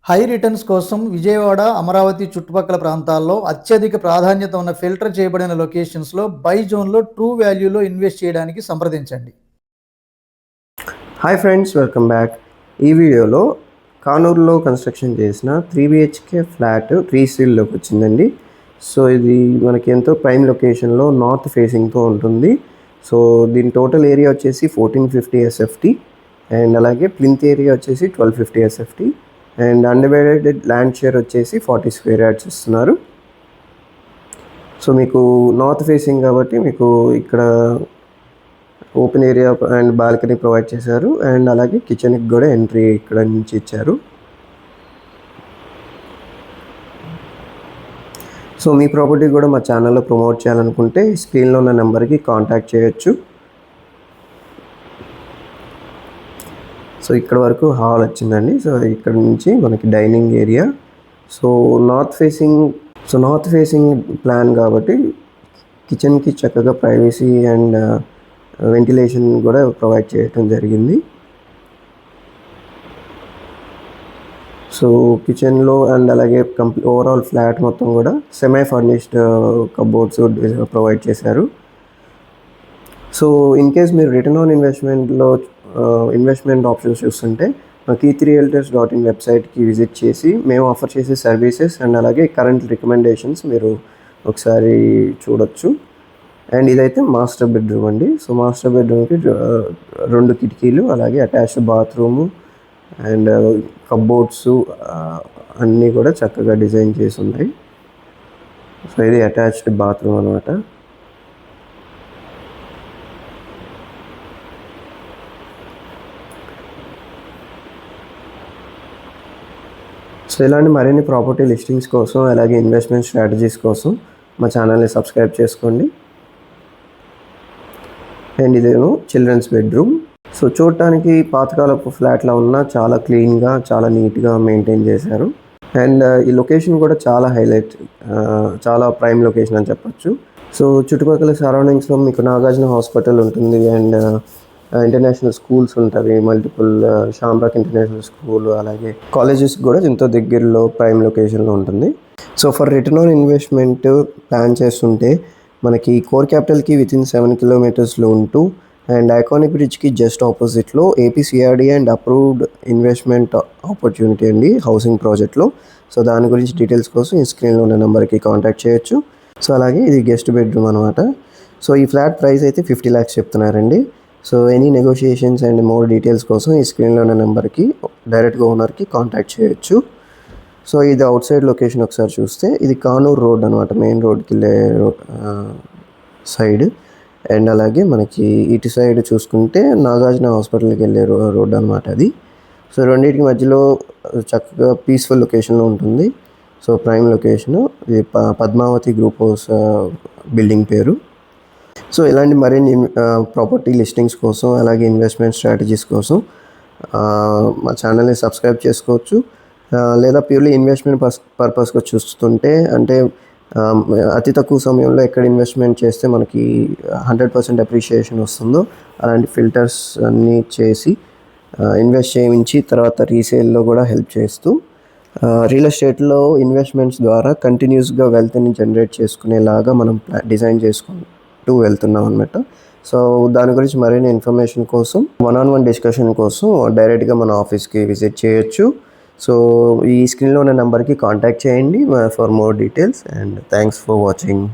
High returns కోసం విజయవాడ, అమరావతి చుట్టుపక్కల ప్రాంతాల్లో అత్యధిక ప్రాధాన్యత ఉన్న ఫిల్టర్ చేయబడిన లొకేషన్స్‌లో బై జోన్‌లో ట్రూ వాల్యూలో ఇన్వెస్ట్ చేయడానికి సంప్రదించండి. Hi friends, welcome back. ఈ వీడియోలో కానూరులో కన్స్ట్రక్షన్ చేసిన 3 BHK ఫ్లాట్ రీసేల్లోకి వచ్చిందండి. సో ఇది మనకి ఎంతో ప్రైమ్ లొకేషన్లో నార్త్ ఫేసింగ్తో ఉంటుంది. సో దీని టోటల్ ఏరియా వచ్చేసి 1450 SFT అండ్ అలాగే ప్లింత్ ఏరియా వచ్చేసి 1250 SFT and undivided land share వచ్చేసి 40 స్క్వేర్ యార్డ్స్ ఇస్తున్నారు. సో మీకు నార్త్ ఫేసింగ్ కాబట్టి మీకు ఇక్కడ open area and balcony provide చేశారు అండ్ అలాగే కిచెన్కి కూడా ఎంట్రీ ఇక్కడ నుంచి ఇచ్చారు. సో మీ ప్రాపర్టీ కూడా మా ఛానల్లో ప్రమోట్ చేయాలనుకుంటే స్క్రీన్లో ఉన్న నెంబర్కి కాంటాక్ట్ చేయొచ్చు. సో ఇక్కడ వరకు హాల్ వచ్చిందండి. సో ఇక్కడ నుంచి మనకి dining area. So north facing plan కాబట్టి కిచెన్కి చక్కగా ప్రైవసీ అండ్ వెంటిలేషన్ కూడా ప్రొవైడ్ చేయడం జరిగింది. సో కిచెన్లో అండ్ అలాగే ఓవరాల్ ఫ్లాట్ మొత్తం కూడా సెమీ ఫర్నిష్డ్ కబోర్డ్స్ ప్రొవైడ్ చేశారు. సో ఇన్ కేస్ మీరు రిటర్న్ ఆన్ ఇన్వెస్ట్మెంట్లో ఇన్వెస్ట్మెంట్ ఆప్షన్స్ చూస్తుంటే key3realtors.in వెబ్సైట్కి విజిట్ చేసి మేము ఆఫర్ చేసే సర్వీసెస్ అండ్ అలాగే కరెంట్ రికమెండేషన్స్ మీరు ఒకసారి చూడొచ్చు. అండ్ ఇదైతే మాస్టర్ బెడ్రూమ్ అండి. సో మాస్టర్ బెడ్రూమ్కి 2 కిటికీలు అలాగే అటాచ్డ్ బాత్రూము అండ్ కబోర్డ్స్ అన్నీ కూడా చక్కగా డిజైన్ చేసి ఉన్నాయి. సో ఇది అటాచ్డ్ బాత్రూమ్ అనమాట. సో ఇలాంటి మరిన్ని ప్రాపర్టీ లిస్టింగ్స్ కోసం అలాగే ఇన్వెస్ట్మెంట్ స్ట్రాటజీస్ కోసం మా ఛానల్ని సబ్స్క్రైబ్ చేసుకోండి. అండ్ ఇదేమో చిల్డ్రన్స్ బెడ్రూమ్. సో చూడటానికి పాతకాలపు ఫ్లాట్లా ఉన్న చాలా క్లీన్గా చాలా నీట్గా మెయింటైన్ చేశారు. అండ్ ఈ లొకేషన్ కూడా చాలా హైలైట్, చాలా ప్రైమ్ లొకేషన్ అని చెప్పచ్చు. సో చుట్టుపక్కల సరౌండింగ్స్లో మీకు నాగార్జున హాస్పిటల్ ఉంటుంది అండ్ ఇంటర్నేషనల్ స్కూల్స్ ఉంటుంది, మల్టిపుల్ షాంబ్రాక్ ఇంటర్నేషనల్ స్కూల్ అలాగే కాలేజెస్ కూడా ఎంతో దగ్గరలో ప్రైమ్ లొకేషన్లో ఉంటుంది. So for return on investment plan చేస్తుంటే మనకి కోర్ క్యాపిటల్కి వితిన్ 7 కిలోమీటర్స్లో ఉంటూ అండ్ ఐకానిక్ బ్రిడ్జ్కి జస్ట్ ఆపోజిట్లో APCRD and approved investment opportunity అండి హౌసింగ్ ప్రాజెక్ట్లో. సో దాని గురించి డీటెయిల్స్ కోసం ఈ స్క్రీన్లో ఉన్న నెంబర్కి కాంటాక్ట్ చేయొచ్చు. సో అలాగే ఇది గెస్ట్ బెడ్రూమ్ అనమాట. సో ఈ ఫ్లాట్ ప్రైస్ అయితే 50 lakhs చెప్తున్నారండి. So any negotiations and more details కోసం ఈ స్క్రీన్లో ఉన్న నెంబర్కి డైరెక్ట్గా ఓనర్కి కాంటాక్ట్ చేయొచ్చు. సో ఇది అవుట్ సైడ్ లొకేషన్ ఒకసారి చూస్తే ఇది కానూరు రోడ్ అనమాట, మెయిన్ రోడ్కి వెళ్ళే సైడ్. అండ్ అలాగే మనకి ఇటు సైడ్ చూసుకుంటే నాగార్జున హాస్పిటల్కి వెళ్ళే రోడ్ అనమాట అది. సో రెండింటికి మధ్యలో చక్కగా పీస్ఫుల్ లొకేషన్లో ఉంటుంది. సో ప్రైమ్ లొకేషను ఇది పద్మావతి గ్రూప్ హౌస్ బిల్డింగ్ పేరు. సో ఇలాంటి మరిన్ని ప్రాపర్టీ లిస్టింగ్స్ కోసం అలాగే ఇన్వెస్ట్మెంట్ స్ట్రాటజీస్ కోసం మా ఛానల్ని సబ్స్క్రైబ్ చేసుకోవచ్చు. లేదా ప్యూర్లీ ఇన్వెస్ట్మెంట్ పర్పస్గా చూస్తుంటే అంటే అతి తక్కువ సమయంలో ఎక్కడ ఇన్వెస్ట్మెంట్ చేస్తే మనకి 100% అప్రిషియేషన్ వస్తుందో అలాంటి ఫిల్టర్స్ అన్నీ చేసి ఇన్వెస్ట్ చేయించి తర్వాత రీసేల్లో కూడా హెల్ప్ చేస్తూ రియల్ ఎస్టేట్లో ఇన్వెస్ట్మెంట్స్ ద్వారా కంటిన్యూస్గా వెల్త్ని జనరేట్ చేసుకునేలాగా మనం డిజైన్ చేసుకుంటూ వెళ్తున్నాం అన్నమాట. సో దాని గురించి మరిన్ని ఇన్ఫర్మేషన్ కోసం 1-on-1 డిస్కషన్ కోసం డైరెక్ట్గా మన ఆఫీస్కి విజిట్ చేయొచ్చు. సో ఈ స్క్రీన్లో ఉన్న నెంబర్కి కాంటాక్ట్ చేయండి for more details and thanks for watching.